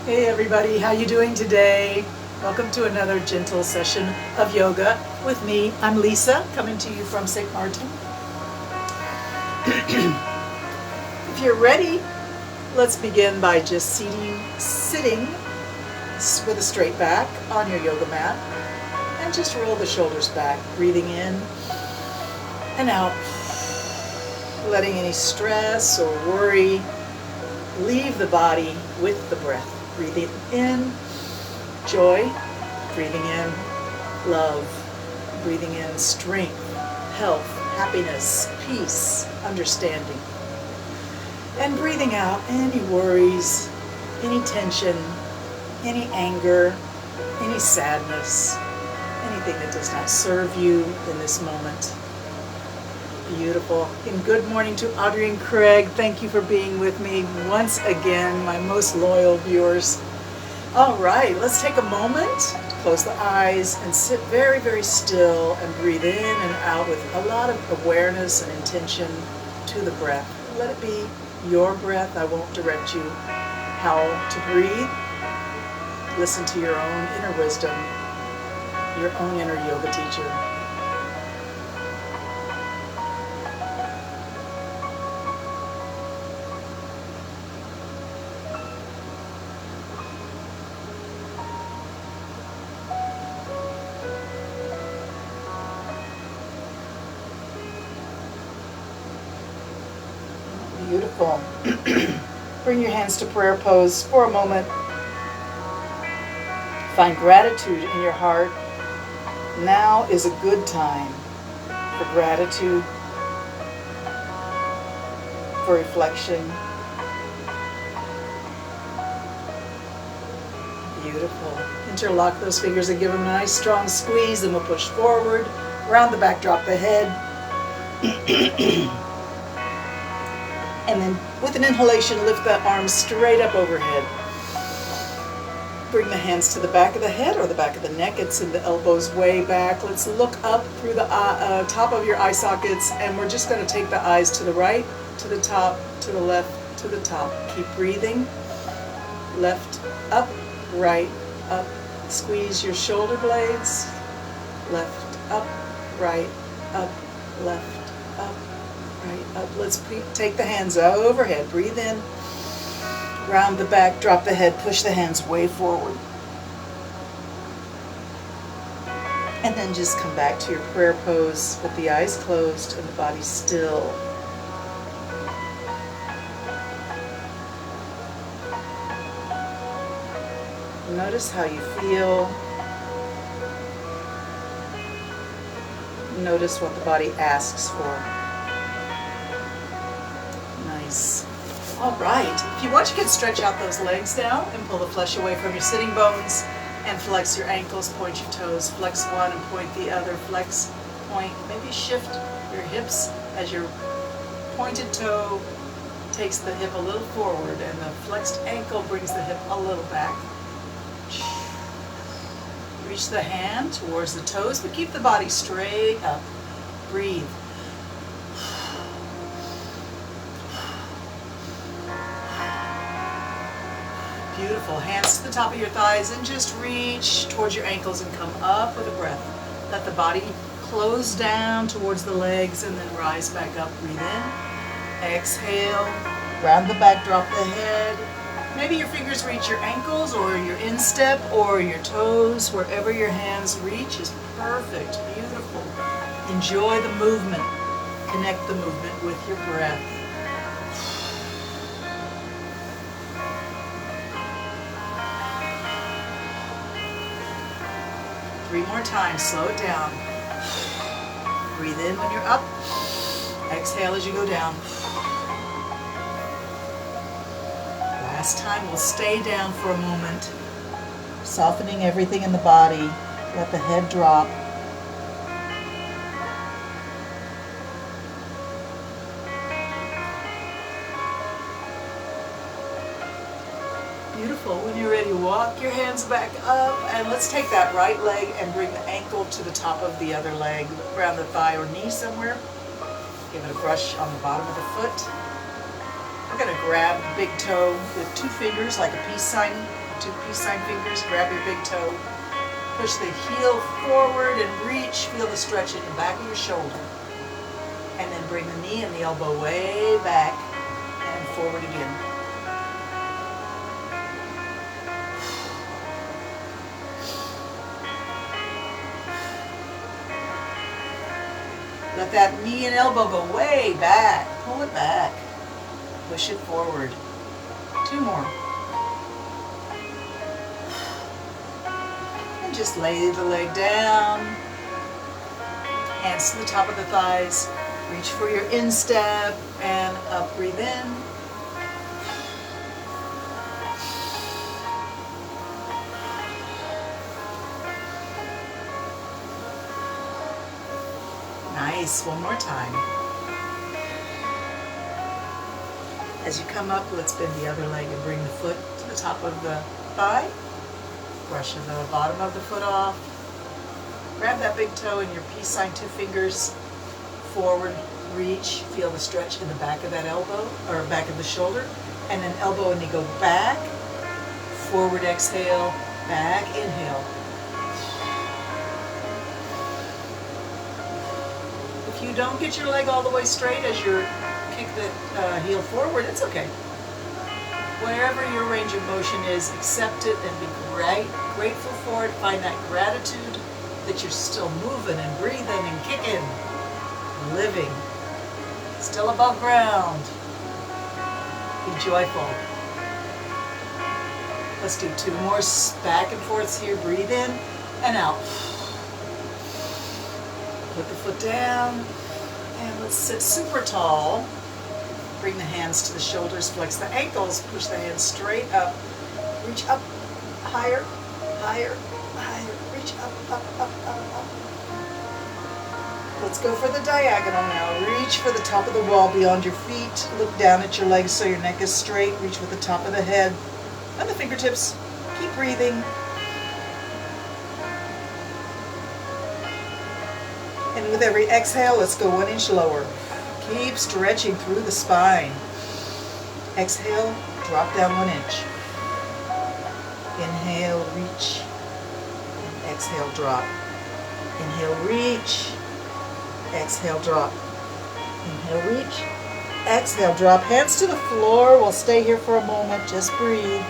Hey everybody, how you doing today? Welcome to another gentle session of yoga with me. I'm Lisa, coming to you from St. Martin. If you're ready, let's begin by just sitting with a straight back on your yoga mat and just roll the shoulders back, breathing in and out, letting any stress or worry leave the body with the breath. Breathing in joy, breathing in love, breathing in strength, health, happiness, peace, understanding. And breathing out any worries, any tension, any anger, any sadness, anything that does not serve you in this moment. Beautiful. And good morning to Audrey and Craig. Thank you for being with me once again, my most loyal viewers. All right, let's take a moment to close the eyes and sit very, very still and breathe in and out with a lot of awareness and intention to the breath. Let it be your breath. I won't direct you how to breathe. Listen to your own inner wisdom, your own inner yoga teacher. Beautiful. Bring your hands to prayer pose for a moment. Find gratitude in your heart. Now is a good time for gratitude, for reflection. Beautiful. Interlock those fingers and give them a nice strong squeeze, and we'll push forward. Round the back, drop the head. And then with an inhalation, lift the arms straight up overhead. Bring the hands to the back of the head or the back of the neck and send the elbows way back. Let's look up through the top of your eye sockets, and we're just going to take the eyes to the right, to the top, to the left, to the top. Keep breathing. Left, up, right, up. Squeeze your shoulder blades. Left, up, right, up, left, up. Right up. Let's take the hands overhead. Breathe in. Round the back. Drop the head. Push the hands way forward. And then just come back to your prayer pose with the eyes closed and the body still. Notice how you feel. Notice what the body asks for. All right, if you want, you can stretch out those legs now and pull the flesh away from your sitting bones and flex your ankles, point your toes, flex one and point the other, flex, point, maybe shift your hips as your pointed toe takes the hip a little forward and the flexed ankle brings the hip a little back. Reach the hand towards the toes, but keep the body straight up. Breathe. Beautiful. Hands to the top of your thighs and just reach towards your ankles and come up with a breath. Let the body close down towards the legs and then rise back up. Breathe in. Exhale. Round the back, drop the head. Maybe your fingers reach your ankles or your instep or your toes. Wherever your hands reach is perfect. Beautiful. Enjoy the movement. Connect the movement with your breath. 3 more times. Slow it down. Breathe in when you're up. Exhale as you go down. Last time, we'll stay down for a moment, softening everything in the body. Let the head drop. Beautiful. When you're ready, walk your hands back up, and let's take that right leg and bring the ankle to the top of the other leg, around the thigh or knee somewhere. Give it a brush on the bottom of the foot. We're going to grab the big toe with 2 fingers like a peace sign, two peace sign fingers, grab your big toe, push the heel forward and reach, feel the stretch in the back of your shoulder. And then bring the knee and the elbow way back and forward again. Let that knee and elbow go way back. Pull it back. Push it forward. Two more. And just lay the leg down. Hands to the top of the thighs. Reach for your instep and up, breathe in. Nice, one more time. As you come up, let's bend the other leg and bring the foot to the top of the thigh. Brush the bottom of the foot off. Grab that big toe in your peace sign, two fingers forward, reach, feel the stretch in the back of that elbow, or back of the shoulder, and then elbow and knee go back, forward exhale, back, inhale. If you don't get your leg all the way straight as you kick the heel forward, it's okay. Wherever your range of motion is, accept it and be grateful for it. Find that gratitude that you're still moving and breathing and kicking, living, still above ground. Be joyful. Let's do two more back and forths here. Breathe in and out. Put the foot down and let's sit super tall. Bring the hands to the shoulders, flex the ankles, push the hands straight up. Reach up, higher, higher, higher. Reach up, up, up, up, up. Let's go for the diagonal now. Reach for the top of the wall beyond your feet. Look down at your legs so your neck is straight. Reach with the top of the head and the fingertips. Keep breathing. And with every exhale, let's go 1 inch lower. Keep stretching through the spine. Exhale, drop down 1 inch. Inhale, reach. And exhale, drop. Inhale, reach. Exhale, drop. Inhale, reach. Exhale, drop. Hands to the floor. We'll stay here for a moment. Just breathe.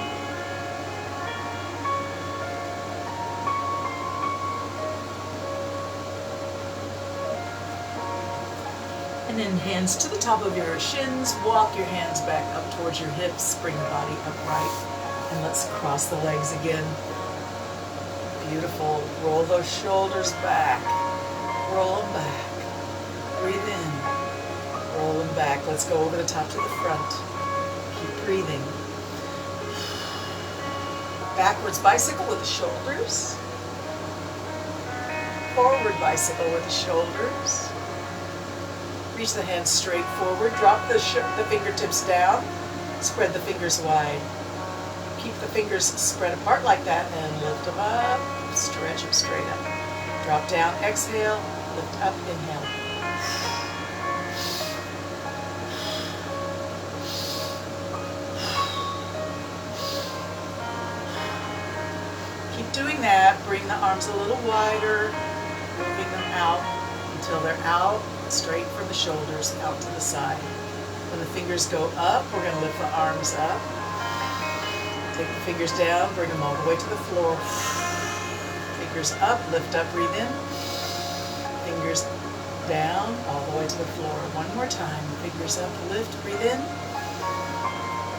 And then hands to the top of your shins. Walk your hands back up towards your hips. Bring the body upright. And let's cross the legs again. Beautiful. Roll those shoulders back. Roll them back. Breathe in. Roll them back. Let's go over the top to the front. Keep breathing. Backwards bicycle with the shoulders. Forward bicycle with the shoulders. Reach the hands straight forward. Drop the fingertips down. Spread the fingers wide. Keep the fingers spread apart like that and lift them up. Stretch them straight up. Drop down. Exhale. Lift up. Inhale. Keep doing that. Bring the arms a little wider. Moving them out until they're out. Straight from the shoulders out to the side. When the fingers go up, we're going to lift the arms up. Take the fingers down, bring them all the way to the floor. Fingers up, lift up, breathe in. Fingers down, all the way to the floor. One more time. Fingers up, lift, breathe in.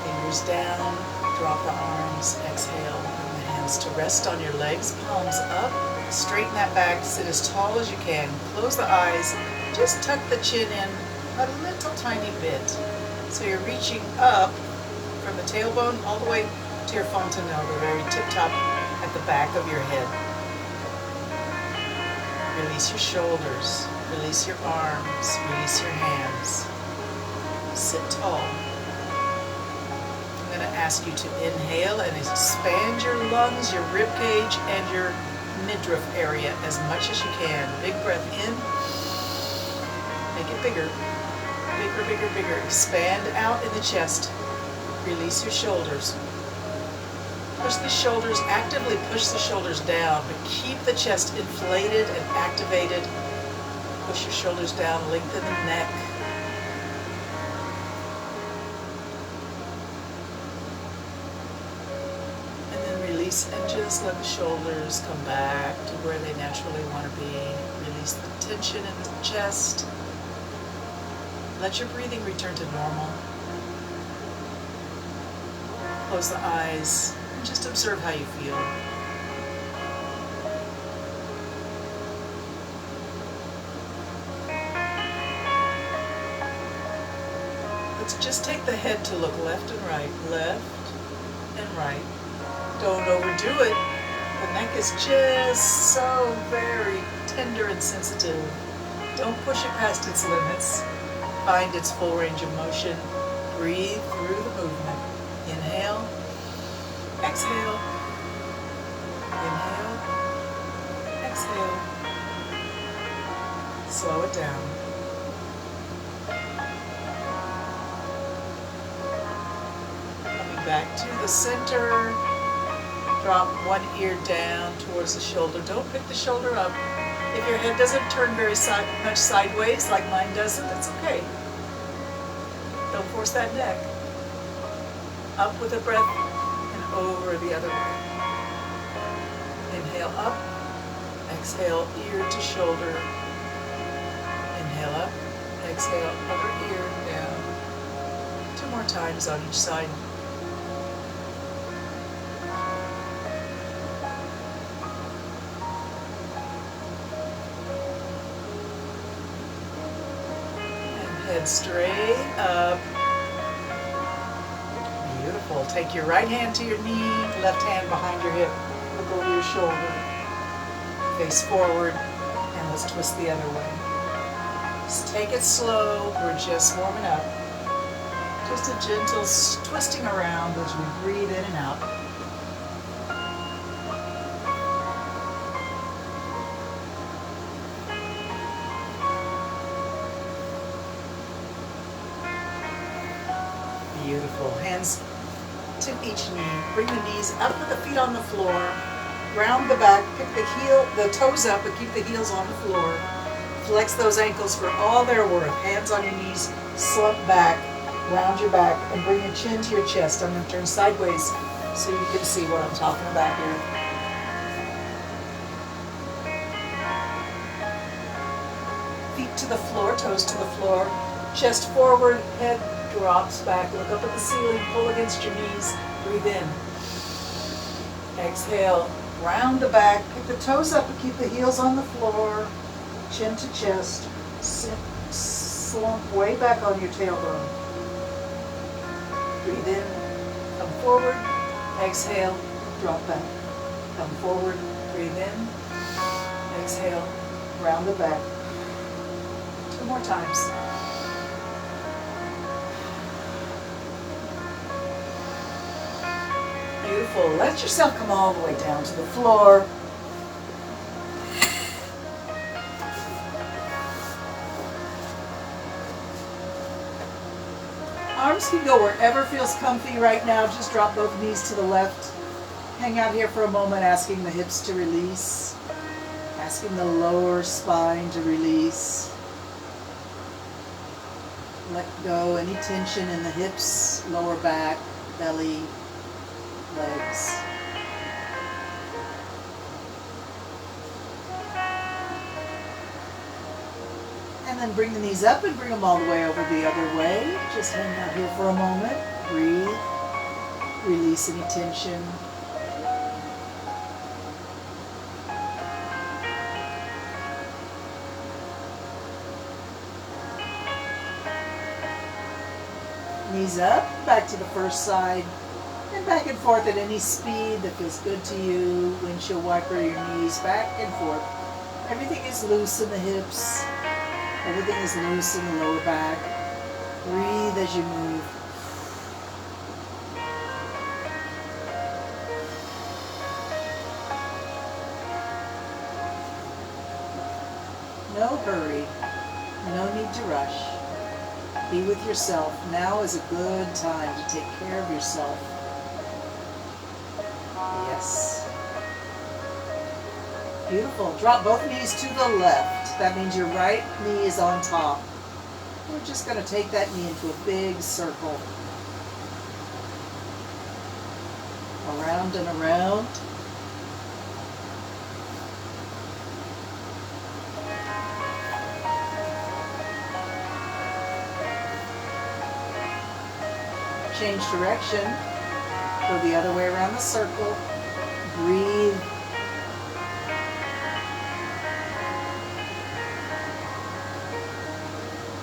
Fingers down, drop the arms, exhale. Bring the hands to rest on your legs, palms up. Straighten that back, sit as tall as you can. Close the eyes. Just tuck the chin in a little tiny bit. So you're reaching up from the tailbone all the way to your fontanelle, the very tip top at the back of your head. Release your shoulders, release your arms, release your hands. Sit tall. I'm going to ask you to inhale and expand your lungs, your rib cage, and your midriff area as much as you can. Big breath in. Make it bigger. Bigger, bigger, bigger. Expand out in the chest. Release your shoulders. Push the shoulders, actively push the shoulders down, but keep the chest inflated and activated. Push your shoulders down, lengthen the neck. And then release and just let the shoulders come back to where they naturally want to be. Release the tension in the chest. Let your breathing return to normal. Close the eyes and just observe how you feel. Let's just take the head to look left and right, Don't overdo it. The neck is just so very tender and sensitive. Don't push it past its limits. Find its full range of motion. Breathe through the movement. Inhale, exhale, inhale, exhale. Slow it down. Coming back to the center. Drop one ear down towards the shoulder. Don't pick the shoulder up. If your head doesn't turn very much sideways, like mine doesn't, it's okay. Don't force that neck. Up with a breath and over the other way. Inhale up, exhale ear to shoulder. Inhale up, exhale other ear down. 2 more times on each side. Head straight up. Beautiful. Take your right hand to your knee, left hand behind your hip. Look over your shoulder. Face forward, and let's twist the other way. Just take it slow. We're just warming up. Just a gentle twisting around as we breathe in and out. Beautiful. Hands to each knee. Bring the knees up with the feet on the floor. Round the back. Pick the toes up, but keep the heels on the floor. Flex those ankles for all they're worth. Hands on your knees. Slump back. Round your back and bring your chin to your chest. I'm going to turn sideways so you can see what I'm talking about here. Feet to the floor, toes to the floor. Chest forward, head drops back. Look up at the ceiling, pull against your knees, breathe in. Exhale, round the back, pick the toes up and keep the heels on the floor, chin to chest, slump way back on your tailbone. Breathe in, come forward, exhale, drop back. Come forward, breathe in, exhale, round the back. 2 more times. Beautiful. Let yourself come all the way down to the floor. Arms can go wherever feels comfy right now. Just drop both knees to the left. Hang out here for a moment, asking the hips to release. Asking the lower spine to release. Let go any tension in the hips, lower back, belly, legs. And then bring the knees up and bring them all the way over the other way. Just hang out here for a moment. Breathe. Release any tension. Knees up, back to the first side. And back and forth at any speed that feels good to you. Windshield wiper your knees back and forth. Everything is loose in the hips. Everything is loose in the lower back. Breathe as you move. No hurry. No need to rush. Be with yourself. Now is a good time to take care of yourself. Yes. Beautiful. Drop both knees to the left. That means your right knee is on top. We're just going to take that knee into a big circle. Around and around. Change direction. Go the other way around the circle. Breathe.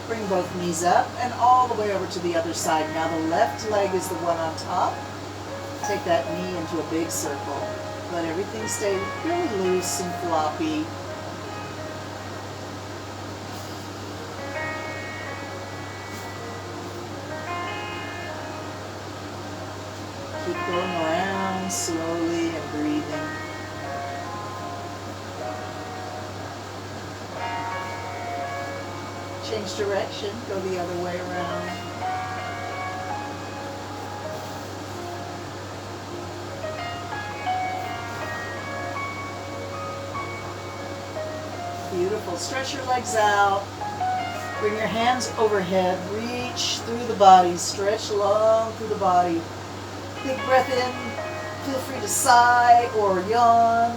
Bring both knees up and all the way over to the other side. Now the left leg is the one on top. Take that knee into a big circle. Let everything stay really loose and floppy. Keep going around slowly and breathing. Change direction, go the other way around. Beautiful. Stretch your legs out. Bring your hands overhead. Reach through the body. Stretch long through the body. Big breath in. Feel free to sigh or yawn.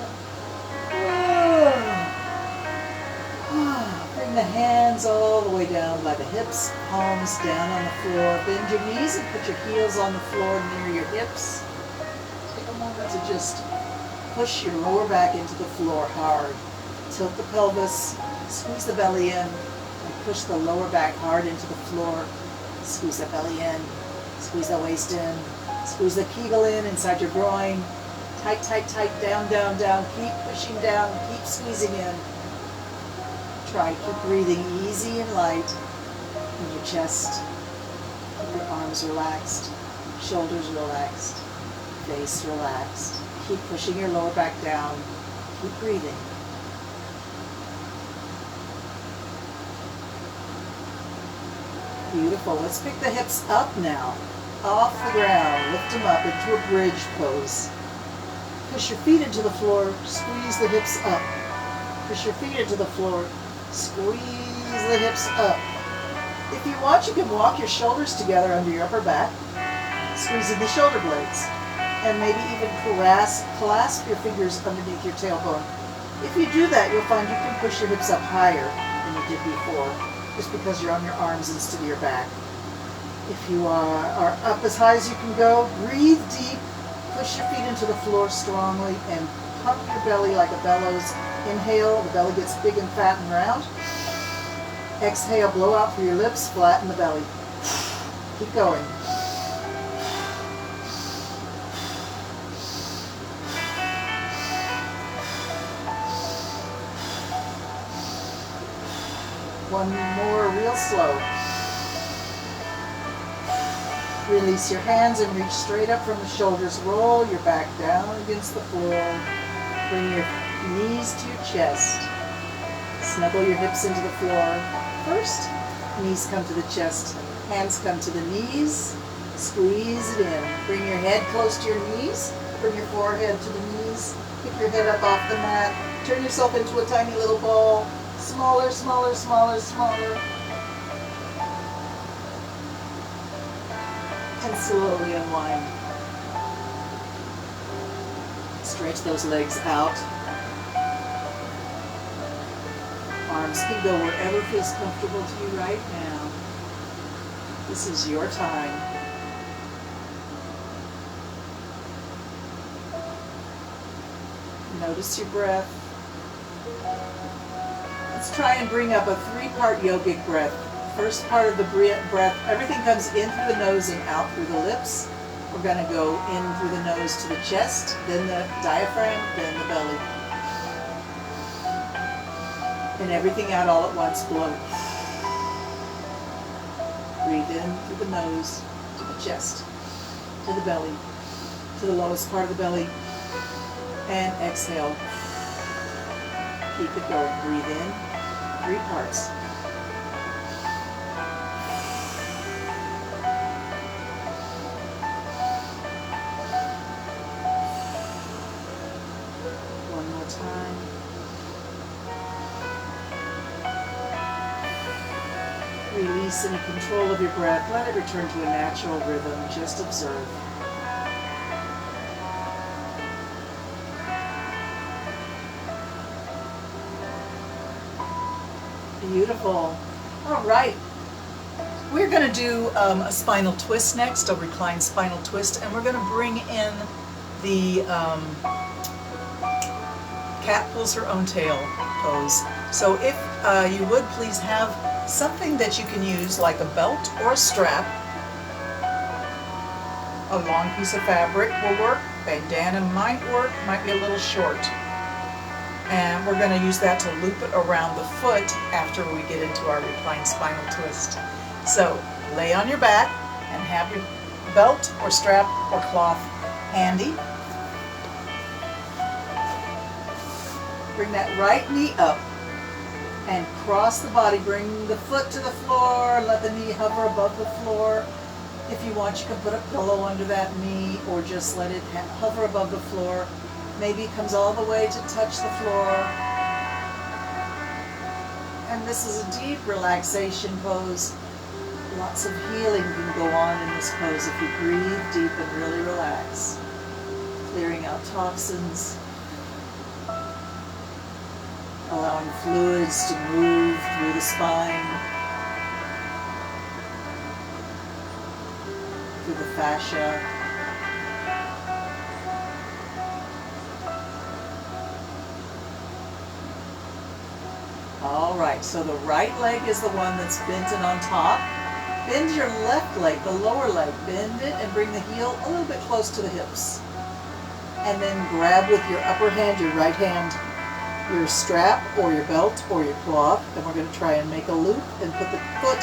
Bring the hands all the way down by the hips, palms down on the floor. Bend your knees and put your heels on the floor near your hips. Take a moment to just push your lower back into the floor hard. Tilt the pelvis, squeeze the belly in, and push the lower back hard into the floor. Squeeze the belly in, squeeze the waist in, squeeze the kegel in inside your groin. Tight, tight, tight, down, down, down. Keep pushing down, keep squeezing in. Try, keep breathing easy and light in your chest. Keep your arms relaxed, shoulders relaxed, face relaxed. Keep pushing your lower back down. Keep breathing. Beautiful. Let's pick the hips up now. Off the ground. Lift them up into a bridge pose. Push your feet into the floor. Squeeze the hips up. Push your feet into the floor. Squeeze the hips up. If you want, you can walk your shoulders together under your upper back, squeezing the shoulder blades, and maybe even clasp your fingers underneath your tailbone. If you do that, you'll find you can push your hips up higher than you did before, just because you're on your arms instead of your back. If you are up as high as you can go, breathe deep, push your feet into the floor strongly, and pump your belly like a bellows. Inhale, the belly gets big and fat and round. Exhale, blow out through your lips, flatten the belly. Keep going. One more real slow. Release your hands and reach straight up from the shoulders. Roll your back down against the floor. Bring your knees to your chest. Snuggle your hips into the floor. First, knees come to the chest. Hands come to the knees. Squeeze it in. Bring your head close to your knees. Bring your forehead to the knees. Pick your head up off the mat. Turn yourself into a tiny little ball. Smaller, smaller, smaller, smaller. And slowly unwind. Stretch those legs out. Arms can go wherever feels comfortable to you right now. This is your time. Notice your breath. Let's try and bring up a three-part yogic breath. First part of the breath, everything comes in through the nose and out through the lips. We're going to go in through the nose to the chest, then the diaphragm, then the belly. And everything out all at once, blow. Breathe in through the nose, to the chest, to the belly, to the lowest part of the belly, and exhale. Keep it going. Breathe in, 3 parts. release any control of your breath. Let it return to a natural rhythm. Just observe. Beautiful. All right. We're going to do a spinal twist next, a reclined spinal twist, and we're going to bring in the cat pulls her own tail pose. So if you would please have something that you can use, like a belt or a strap. A long piece of fabric will work. Bandana might work, might be a little short. And we're going to use that to loop it around the foot after we get into our reclined spinal twist. So lay on your back and have your belt or strap or cloth handy. Bring that right knee up and cross the body. Bring the foot to the floor. Let the knee hover above the floor. If you want, you can put a pillow under that knee or just let it hover above the floor. Maybe it comes all the way to touch the floor. And this is a deep relaxation pose. Lots of healing can go on in this pose if you breathe deep and really relax. Clearing out toxins. Allowing fluids to move through the spine. Through the fascia. All right, so the right leg is the one that's bent and on top. Bend your left leg, the lower leg, bend it and bring the heel a little bit close to the hips. And then grab with your upper hand, your right hand, your strap or your belt or your cloth, and we're going to try and make a loop and put the foot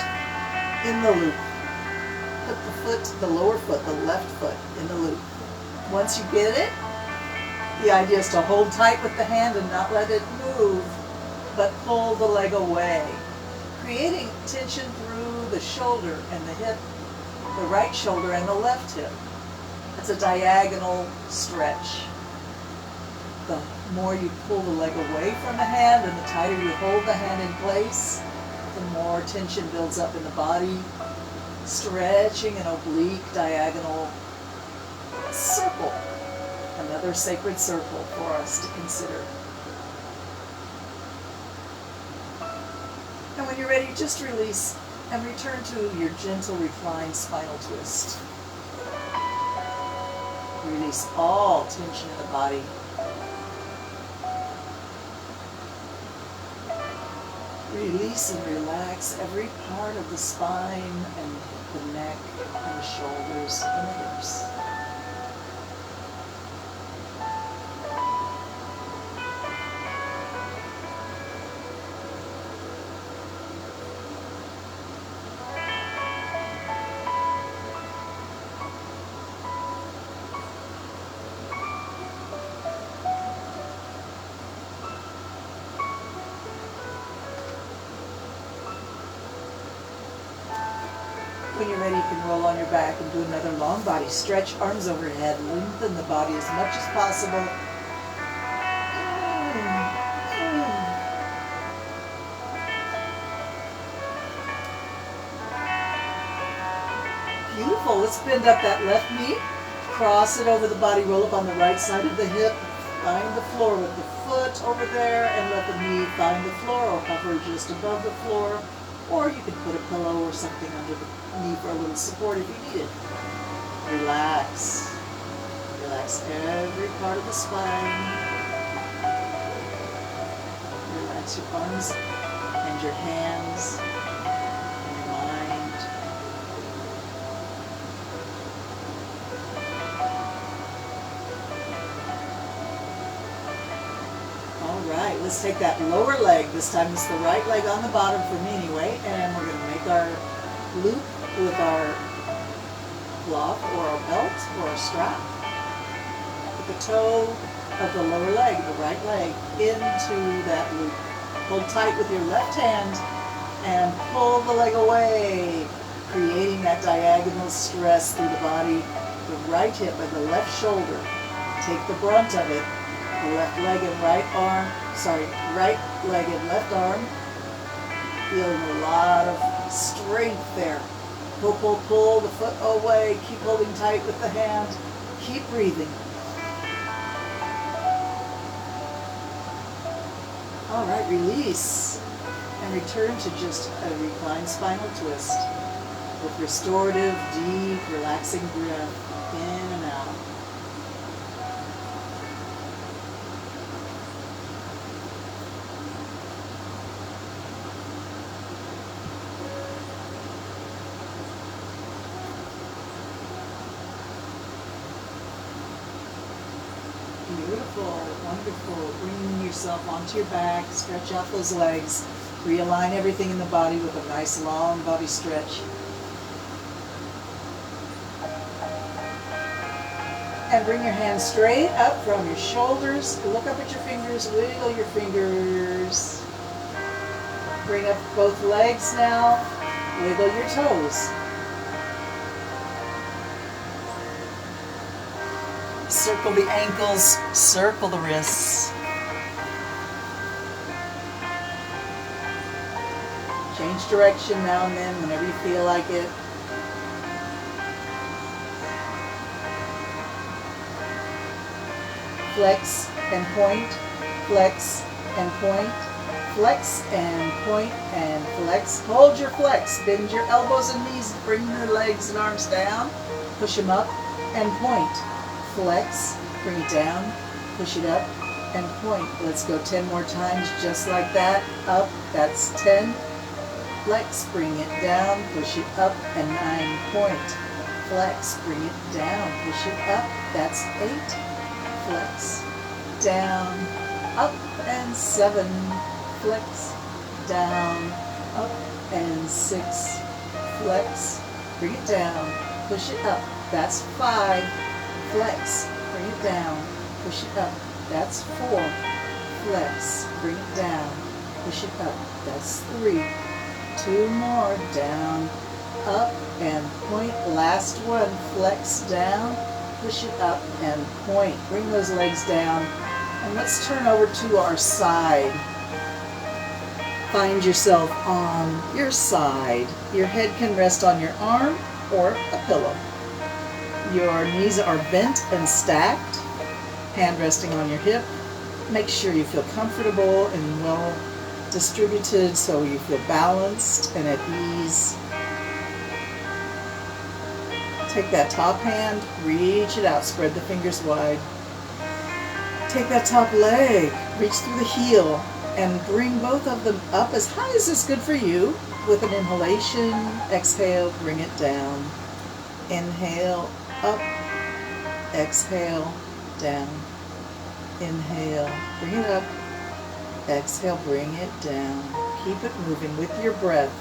in the loop. Put the foot, the lower foot, the left foot in the loop. Once you get it, the idea is to hold tight with the hand and not let it move, but pull the leg away, creating tension through the shoulder and the hip, the right shoulder and the left hip. It's a diagonal stretch. The more you pull the leg away from the hand and the tighter you hold the hand in place, the more tension builds up in the body, stretching an oblique diagonal circle, another sacred circle for us to consider. And when you're ready, just release and return to your gentle reclined spinal twist. Release all tension in the body. Release and relax every part of the spine and the neck and the shoulders and the hips. When you're ready, you can roll on your back and do another long body stretch, arms overhead, lengthen the body as much as possible. Beautiful. Let's bend up that left knee, cross it over the body, roll up on the right side of the hip, find the floor with the foot over there, and let the knee find the floor or hover just above the floor. Or you could put a pillow or something under the knee for a little support if you need it. Relax. Relax every part of the spine. Relax your arms and your hands and your mind. Alright, let's take that lower leg. This time it's the right leg on the bottom for me anyway, and we're going to make our loop with our cloth or our belt or a strap. Put the toe of the lower leg, the right leg, into that loop. Hold tight with your left hand and pull the leg away, creating that diagonal stress through the body. The right hip and the left shoulder take the brunt of it. The left leg and right leg and left arm, feeling a lot of Strength there. Pull, pull, pull the foot away. Keep holding tight with the hand. Keep breathing. All right, release. And return to just a reclined spinal twist with restorative, deep, relaxing breath in and out. Beautiful, wonderful. Bringing yourself onto your back, stretch out those legs, realign everything in the body with a nice long body stretch. And bring your hands straight up from your shoulders. Look up at your fingers, wiggle your fingers. Bring up both legs now, wiggle your toes. Circle the ankles, circle the wrists. Change direction now and then whenever you feel like it. Flex and point, flex and point, flex and point and flex. Hold your flex, bend your elbows and knees, bring your legs and arms down, push them up and point. Flex, bring it down, push it up, and point. Let's go 10 more times, just like that. Up, that's 10. Flex, bring it down, push it up, and 9. Point. Flex, bring it down, push it up, that's 8. Flex, down, up, and 7. Flex, down, up, and 6. Flex, bring it down, push it up, that's 5. Flex, bring it down, push it up, that's 4. Flex, bring it down, push it up, that's 3. 2 more, down, up, and point. Last one, flex down, push it up, and point. Bring those legs down, and let's turn over to our side. Find yourself on your side. Your head can rest on your arm or a pillow. Your knees are bent and stacked, hand resting on your hip. Make sure you feel comfortable and well distributed so you feel balanced and at ease. Take that top hand, reach it out, spread the fingers wide. Take that top leg, reach through the heel, and bring both of them up as high as is good for you. With an inhalation, exhale, bring it down. Inhale, up, exhale, down. Inhale, bring it up, exhale, bring it down. Keep it moving with your breath.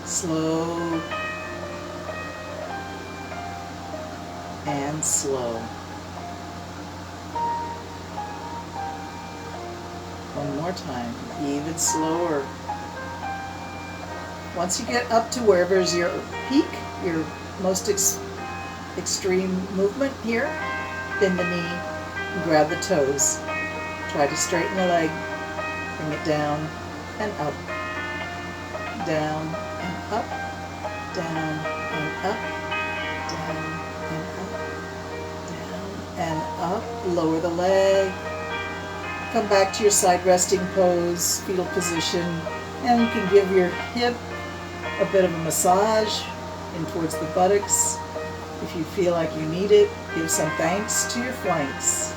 Slow and slow. One more time, even slower. Once you get up to wherever is your peak, your most extreme movement here, bend the knee and grab the toes. Try to straighten the leg, bring it down and up, down and up, down and up, down and up, down and up. Lower the leg. Come back to your side resting pose, fetal position, and you can give your hip a bit of a massage in towards the buttocks. If you feel like you need it, give some thanks to your flanks.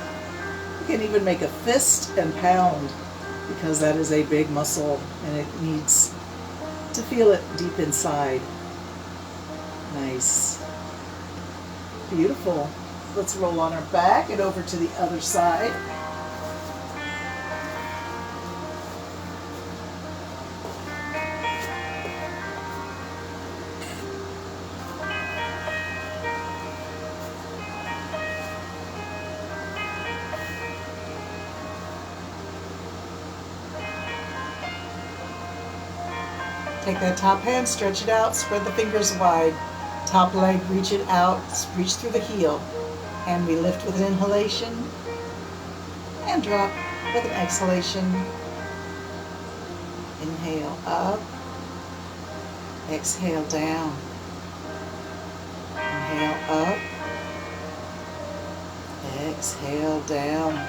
You can even make a fist and pound because that is a big muscle and it needs to feel it deep inside. Nice. Beautiful. Let's roll on our back and over to the other side. Take that top hand, stretch it out, spread the fingers wide. Top leg, reach it out, reach through the heel. And we lift with an inhalation and drop with an exhalation. Inhale up, exhale down. Inhale up, exhale down.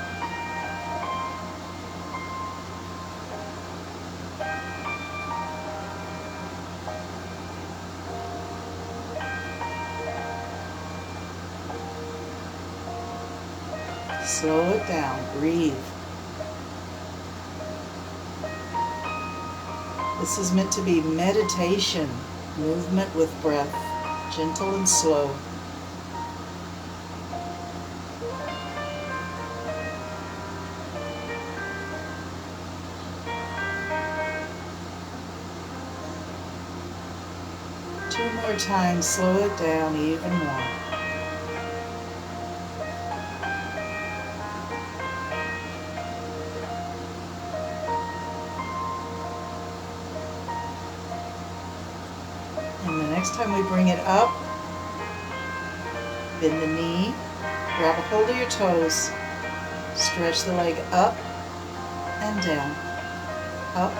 Slow it down, breathe. This is meant to be meditation, movement with breath, gentle and slow. Two more times, slow it down even more. And the next time we bring it up, bend the knee, grab a hold of your toes, stretch the leg up and down, up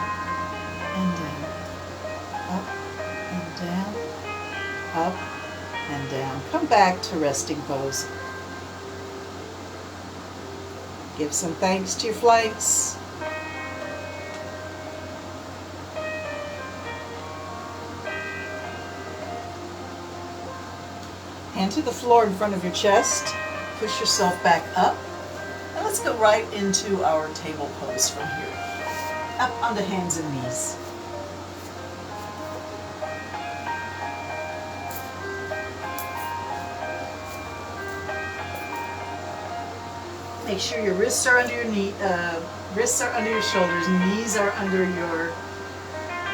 and down, up and down, up and down. Come back to resting pose. Give some thanks to your flanks. Hand to the floor in front of your chest. Push yourself back up. And let's go right into our table pose from here. Up onto hands and knees. Make sure your wrists are under your wrists are under your shoulders, knees are under your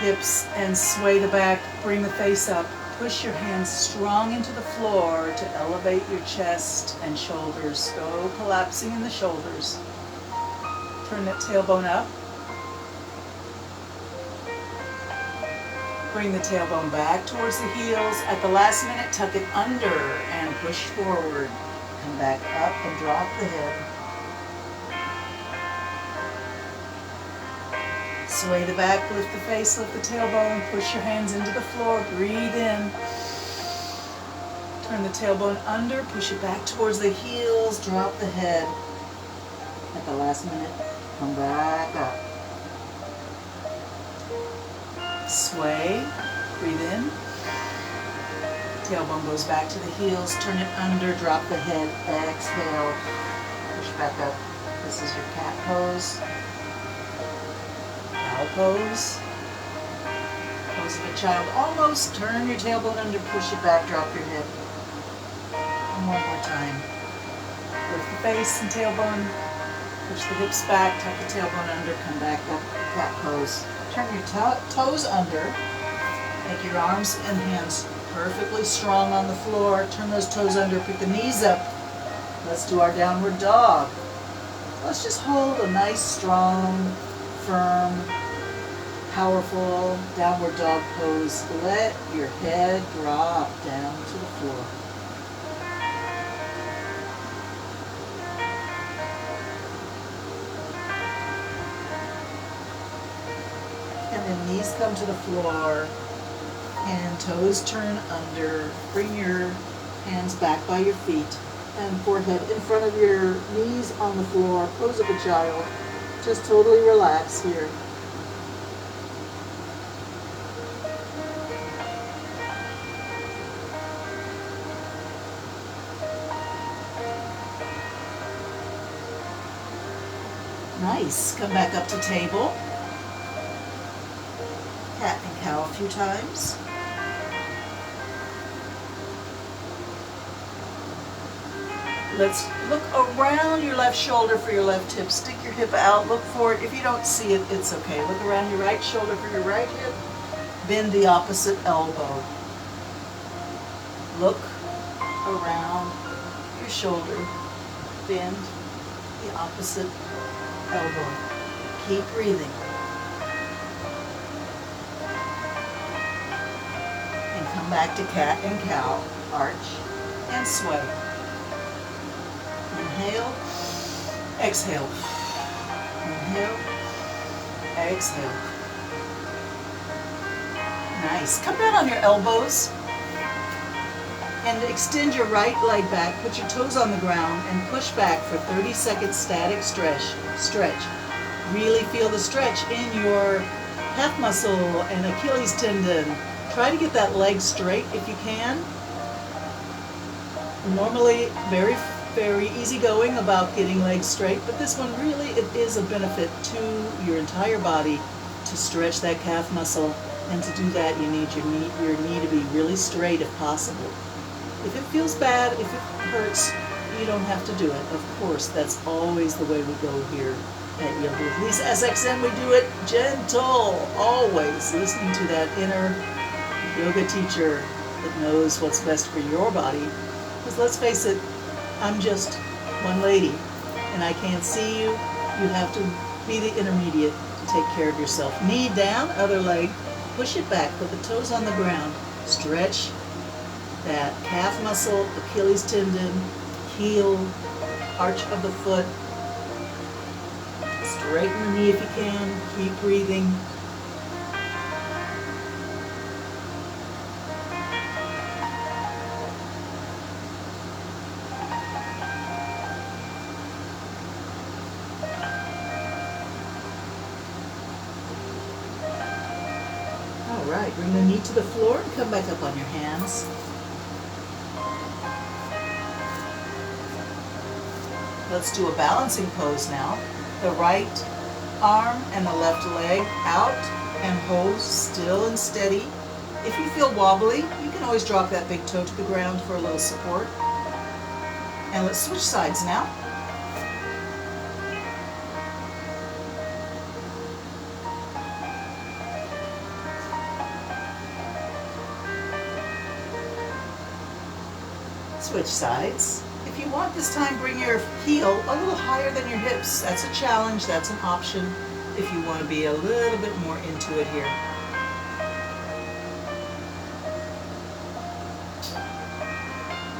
hips, and sway the back, bring the face up. Push your hands strong into the floor to elevate your chest and shoulders. Go collapsing in the shoulders. Turn that tailbone up. Bring the tailbone back towards the heels. At the last minute, tuck it under and push forward. Come back up and drop the head. Sway the back, lift the face, lift the tailbone, push your hands into the floor, breathe in. Turn the tailbone under, push it back towards the heels, drop the head. At the last minute, come back up. Sway, breathe in. Tailbone goes back to the heels, turn it under, drop the head, exhale, push back up. This is your cat pose. Pose. Pose of a child. Almost. Turn your tailbone under, push it back, drop your head. And one more time. Lift the face and tailbone. Push the hips back, tuck the tailbone under, come back up. Cat pose. Turn your toes under. Make your arms and hands perfectly strong on the floor. Turn those toes under, pick the knees up. Let's do our downward dog. Let's just hold a nice, strong, firm, powerful downward dog pose. Let your head drop down to the floor. And then knees come to the floor and toes turn under. Bring your hands back by your feet and forehead in front of your knees on the floor. Pose of a child. Just totally relax here. Nice. Come back up to table. Cat and cow a few times. Let's look around your left shoulder for your left hip. Stick your hip out, look for it. If you don't see it, it's okay. Look around your right shoulder for your right hip. Bend the opposite elbow. Look around your shoulder. Bend the opposite elbow. Keep breathing. back to cat and cow. Arch and sway. Inhale, exhale. Inhale, exhale. Nice. Come down on your elbows and extend your right leg back. Put your toes on the ground and push back for 30-second static stretch. Really feel the stretch in your calf muscle and Achilles tendon. Try to get that leg straight if you can. Normally very, very easygoing about getting legs straight, but this one really, it is a benefit to your entire body to stretch that calf muscle. And to do that, you need your knee to be really straight if possible. If it feels bad, if it hurts, you don't have to do it. Of course, that's always the way we go here at Yoga with Lisa SXM. We do it gentle, always listening to that inner yoga teacher that knows what's best for your body. Because let's face it, I'm just one lady, and I can't see you. You have to be the intermediate to take care of yourself. Knee down, other leg. Push it back, put the toes on the ground, stretch that calf muscle, Achilles tendon, heel, arch of the foot. Straighten the knee if you can, keep breathing. Alright, bring the knee to the floor and come back up on your hands. Let's do a balancing pose now. The right arm and the left leg out and hold still and steady. If you feel wobbly, you can always drop that big toe to the ground for a little support. And let's switch sides now. Switch sides. If you want this time, bring your heel a little higher than your hips. That's a challenge, that's an option if you want to be a little bit more into it here.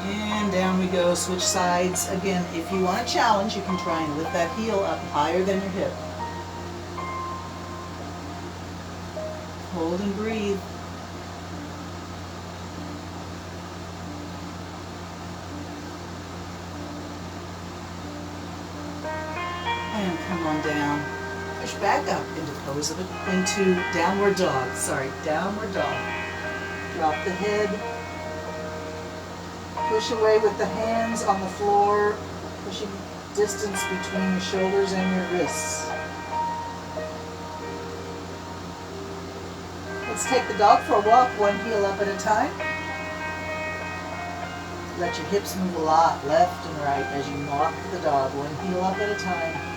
And down we go, switch sides. Again, if you want a challenge, you can try and lift that heel up higher than your hip. Hold and breathe. And come on down. Push back up into downward dog. Downward dog. Drop the head. Push away with the hands on the floor, pushing distance between your shoulders and your wrists. Let's take the dog for a walk, one heel up at a time. Let your hips move a lot, left and right, as you walk the dog, one heel up at a time.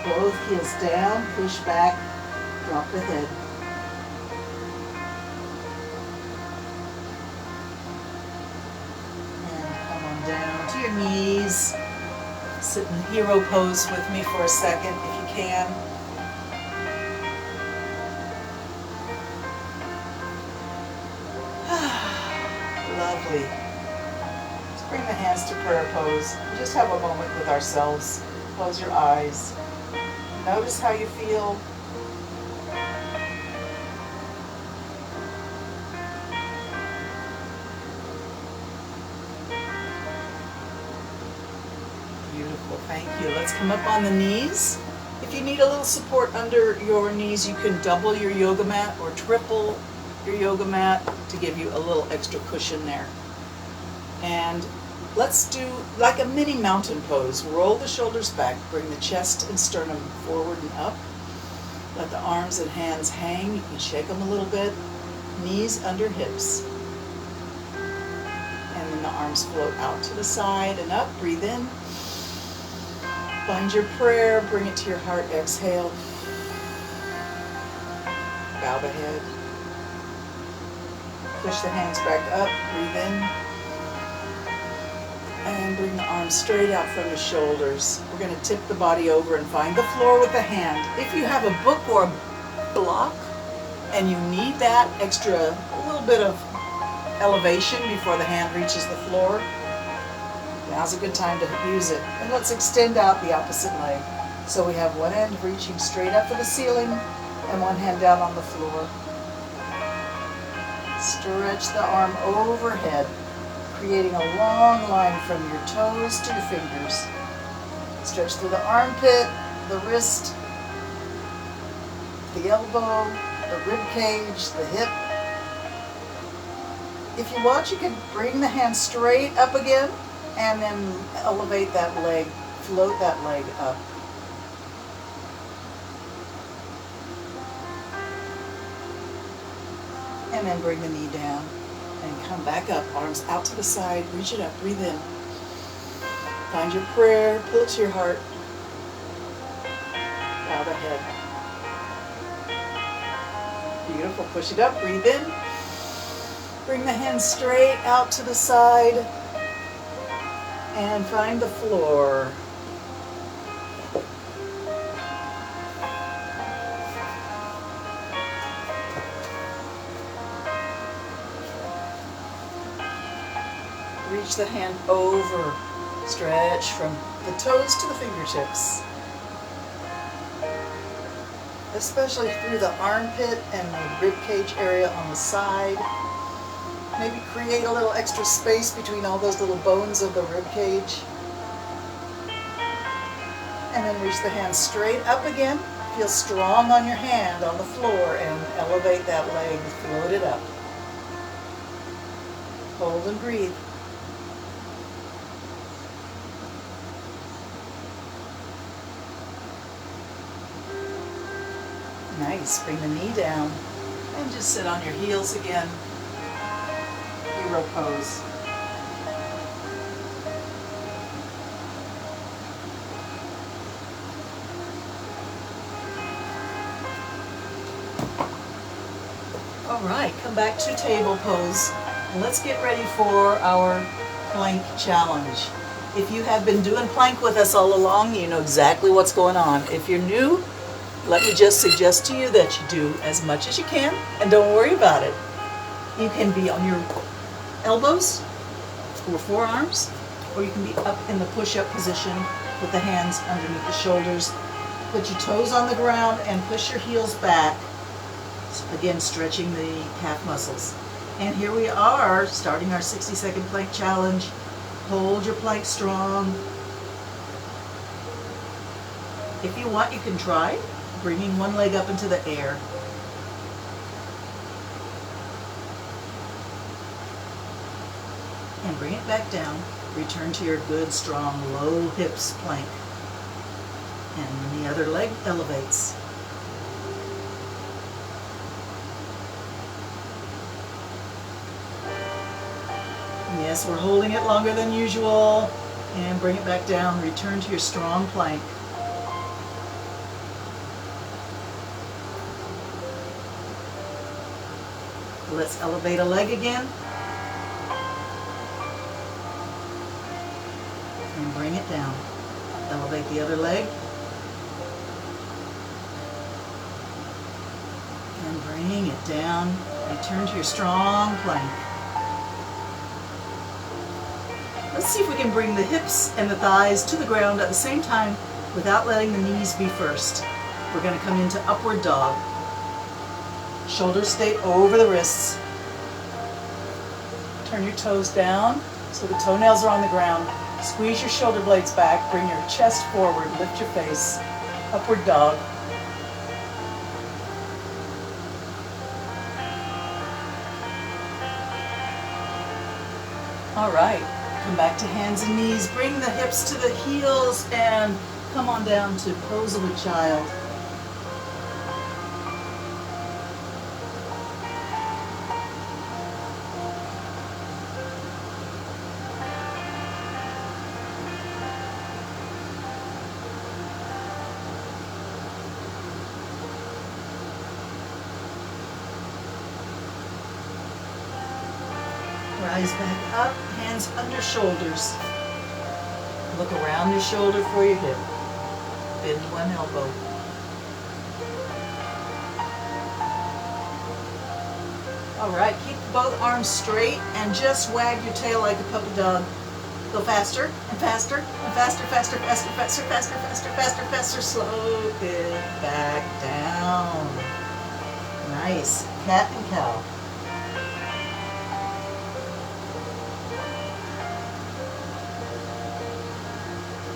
Both heels down, push back, drop the head. And come on down to your knees. Sit in hero pose with me for a second if you can. Lovely. Let's bring the hands to prayer pose. Just have a moment with ourselves. Close your eyes. Notice how you feel. Beautiful, thank you. Let's come up on the knees. If you need a little support under your knees, you can double your yoga mat or triple your yoga mat to give you a little extra cushion there. And let's do like a mini mountain pose. Roll the shoulders back, bring the chest and sternum forward and up. Let the arms and hands hang. You can shake them a little bit. Knees under hips. And then the arms float out to the side and up. Breathe in. Find your prayer. Bring it to your heart. Exhale. Bow the head. Push the hands back up. Breathe in. And bring the arms straight out from the shoulders. We're going to tip the body over and find the floor with the hand. If you have a book or a block, and you need that extra, a little bit of elevation before the hand reaches the floor, now's a good time to use it. And let's extend out the opposite leg. So we have one end reaching straight up for the ceiling and one hand down on the floor. Stretch the arm overhead, creating a long line from your toes to your fingers. Stretch through the armpit, the wrist, the elbow, the rib cage, the hip. If you want, you can bring the hand straight up again and then elevate that leg, float that leg up. And then bring the knee down and come back up, arms out to the side, reach it up, breathe in. Find your prayer, pull it to your heart. Bow the head. Beautiful, push it up, breathe in. Bring the hands straight out to the side and find the floor. Reach the hand over, stretch from the toes to the fingertips, especially through the armpit and the rib cage area on the side. Maybe create a little extra space between all those little bones of the rib cage. And then reach the hand straight up again. Feel strong on your hand on the floor and elevate that leg, float it up. Hold and breathe. Nice, bring the knee down and just sit on your heels again. Hero pose. All right, come back to table pose. And let's get ready for our plank challenge. If you have been doing plank with us all along, you know exactly what's going on. If you're new, let me just suggest to you that you do as much as you can and don't worry about it. You can be on your elbows or forearms, or you can be up in the push-up position with the hands underneath the shoulders. Put your toes on the ground and push your heels back. Again, stretching the calf muscles. And here we are, starting our 60-second plank challenge. Hold your plank strong. If you want, you can try bringing one leg up into the air. And bring it back down. Return to your good, strong, low hips plank. And the other leg elevates. Yes, we're holding it longer than usual. And bring it back down. Return to your strong plank. Let's elevate a leg again. And bring it down. Elevate the other leg. And bring it down. Return to your strong plank. Let's see if we can bring the hips and the thighs to the ground at the same time without letting the knees be first. We're going to come into upward dog. Shoulders stay over the wrists. Turn your toes down so the toenails are on the ground. Squeeze your shoulder blades back. Bring your chest forward. Lift your face. Upward dog. All right. Come back to hands and knees. Bring the hips to the heels and come on down to pose of a child. Rise back up, hands under shoulders. Look around your shoulder for your hip. Bend one elbow. All right, keep both arms straight and just wag your tail like a puppy dog. Go faster and faster and faster, faster, faster, faster, faster, faster, faster, faster. Slow it back down. Nice. Cat and cow.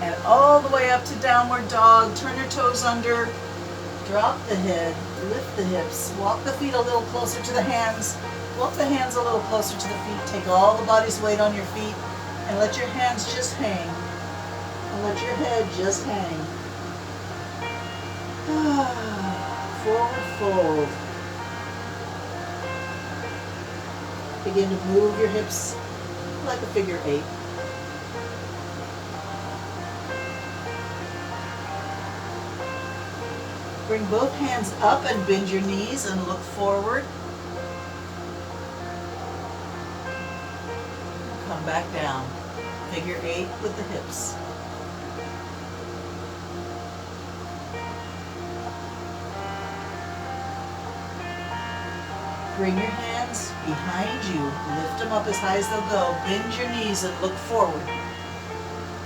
And all the way up to downward dog. Turn your toes under. Drop the head. Lift the hips. Walk the feet a little closer to the hands. Walk the hands a little closer to the feet. Take all the body's weight on your feet. And let your hands just hang. And let your head just hang. Forward fold. Begin to move your hips like a figure 8. Bring both hands up and bend your knees and look forward. Come back down. Figure 8 with the hips. Bring your hands behind you. Lift them up as high as they'll go. Bend your knees and look forward.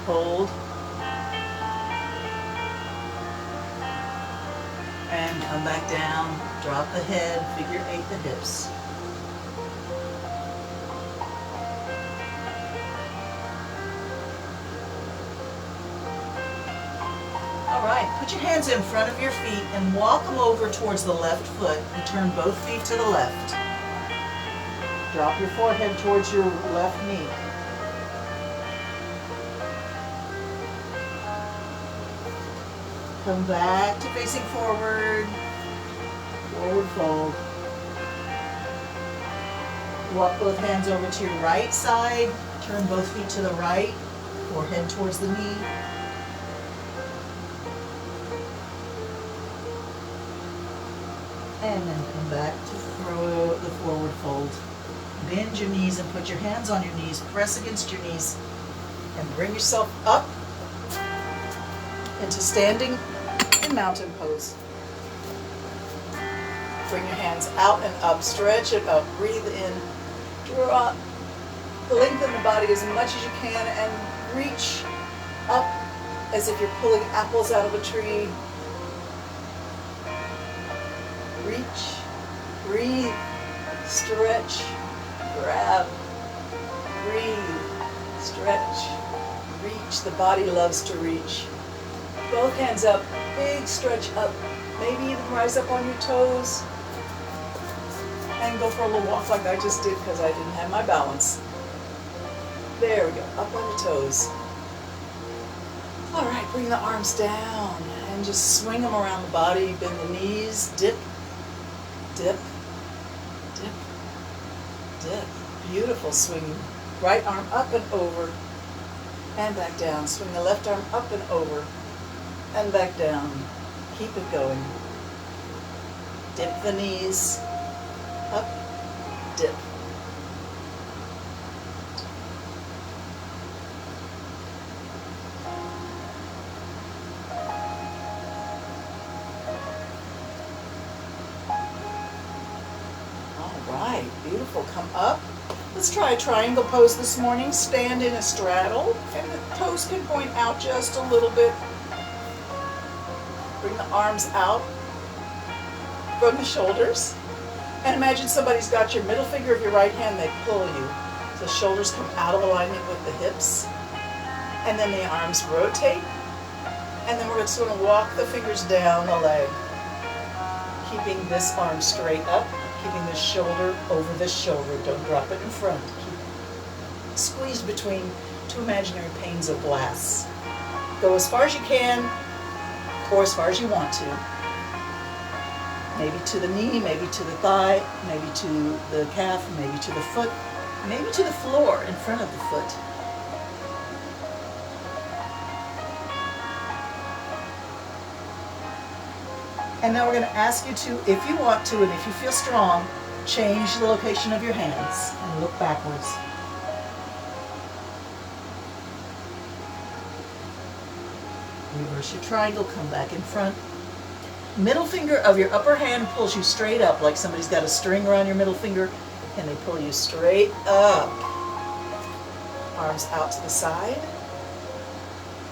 Hold. And come back down. Drop the head. Figure 8 the hips. Alright, put your hands in front of your feet and walk them over towards the left foot and turn both feet to the left. Drop your forehead towards your left knee. Come back to facing forward. Forward fold. Walk both hands over to your right side. Turn both feet to the right. Forehead towards the knee. And then come back to throw the forward fold. Bend your knees and put your hands on your knees. Press against your knees. And bring yourself up into standing in mountain pose. Bring your hands out and up. Stretch it up. Breathe in. Drop. Lengthen the body as much as you can and reach up as if you're pulling apples out of a tree. Reach, breathe, stretch, grab, breathe, stretch, reach. The body loves to reach. Both hands up, big stretch up. Maybe even rise up on your toes and go for a little walk like I just did because I didn't have my balance. There we go, up on your toes. All right, bring the arms down and just swing them around the body. Bend the knees, dip. Dip, dip, dip. Beautiful. Swing right arm up and over and back down. Swing the left arm up and over and back down. Keep it going. Dip the knees, up, dip. Right, beautiful. Come up. Let's try a triangle pose this morning. Stand in a straddle, and the toes can point out just a little bit. Bring the arms out from the shoulders. And imagine somebody's got your middle finger of your right hand, they pull you. The shoulders come out of alignment with the hips. And then the arms rotate. And then we're just going to walk the fingers down the leg. Keeping this arm straight up. Keeping this shoulder over this shoulder. Don't drop it in front. Keep squeezed between two imaginary panes of glass. Go as far as you can, or as far as you want to. Maybe to the knee, maybe to the thigh, maybe to the calf, maybe to the foot, maybe to the floor in front of the foot. And now we're going to ask you to, if you want to and if you feel strong, change the location of your hands and look backwards. Reverse your triangle, come back in front. Middle finger of your upper hand pulls you straight up, like somebody's got a string around your middle finger, and they pull you straight up. Arms out to the side.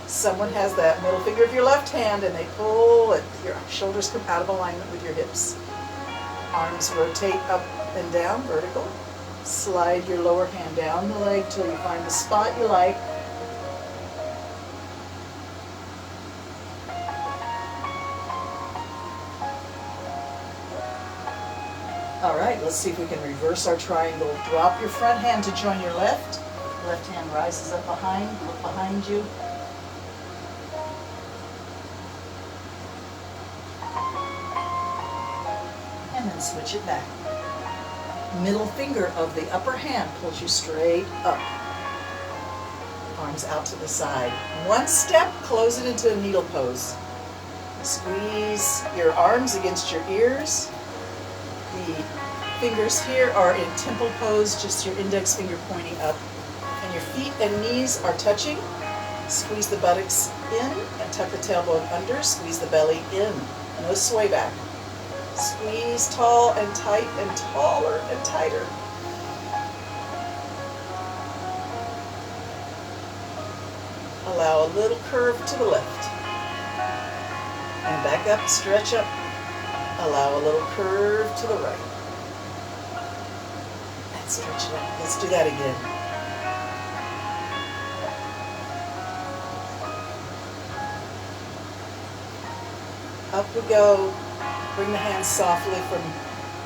Someone has that middle finger of your left hand, and they pull it. Your shoulders come out of alignment with your hips. Arms rotate up and down, vertical. Slide your lower hand down the leg till you find the spot you like. All right, let's see if we can reverse our triangle. Drop your front hand to join your left. Left hand rises up behind, look behind you. And then switch it back. Middle finger of the upper hand pulls you straight up. Arms out to the side. One step, close it into a needle pose. Squeeze your arms against your ears. The fingers here are in temple pose, just your index finger pointing up. And your feet and knees are touching. Squeeze the buttocks in and tuck the tailbone under. Squeeze the belly in. And no sway back. Squeeze tall and tight and taller and tighter. Allow a little curve to the left. And back up, stretch up. Allow a little curve to the right. And stretch it up. Let's do that again. Up we go. Bring the hands softly from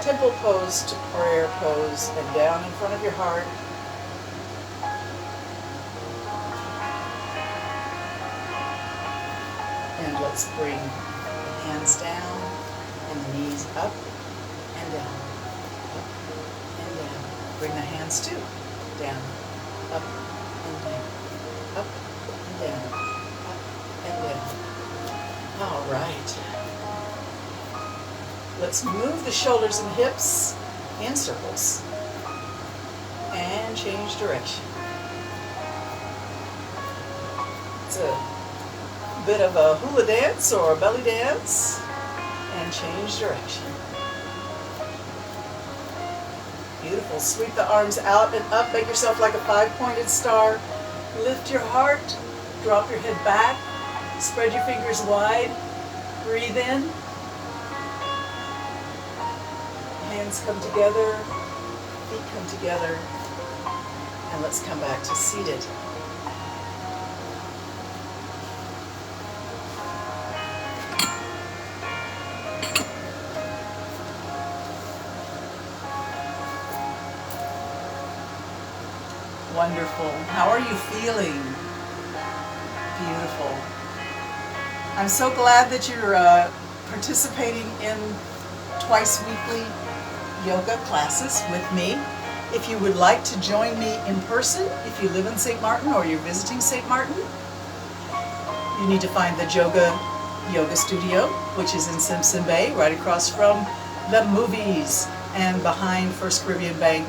temple pose to prayer pose and down in front of your heart. And let's bring the hands down and the knees up and down, up and down. Bring the hands too, down, up and down, up and down, up and down. All right. Let's move the shoulders and hips in circles and change direction. It's a bit of a hula dance or a belly dance, and change direction. Beautiful. Sweep the arms out and up. Make yourself like a five-pointed star. Lift your heart. Drop your head back. Spread your fingers wide. Breathe in. Hands come together, feet come together, and let's come back to seated. Wonderful. How are you feeling? Beautiful. I'm so glad that you're participating in twice weekly yoga classes with me. If you would like to join me in person, if you live in St. Martin or you're visiting St. Martin, you need to find the Joga Yoga Studio, which is in Simpson Bay, right across from the movies and behind First Caribbean Bank.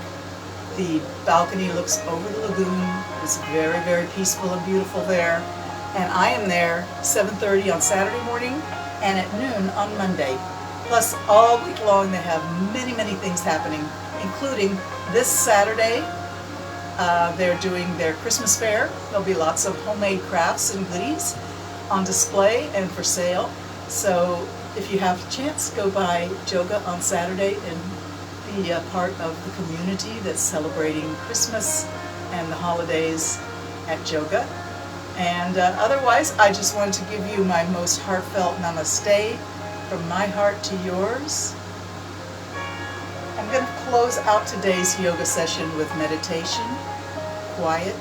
The balcony looks over the lagoon. It's very, very peaceful and beautiful there. And I am there 7:30 on Saturday morning and at noon on Monday. Plus, all week long, they have many, many things happening, including this Saturday, they're doing their Christmas fair. There'll be lots of homemade crafts and goodies on display and for sale. So if you have a chance, go by Joga on Saturday and be a part of the community that's celebrating Christmas and the holidays at Joga. And otherwise, I just wanted to give you my most heartfelt namaste. From my heart to yours. I'm going to close out today's yoga session with meditation, quiet,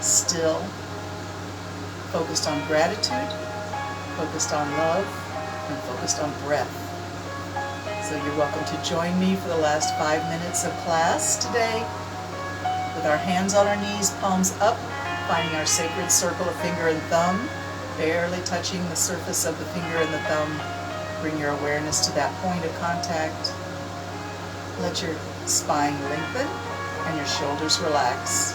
still, focused on gratitude, focused on love, and focused on breath. So you're welcome to join me for the last 5 minutes of class today with our hands on our knees, palms up, finding our sacred circle of finger and thumb, barely touching the surface of the finger and the thumb. Bring your awareness to that point of contact. Let your spine lengthen and your shoulders relax.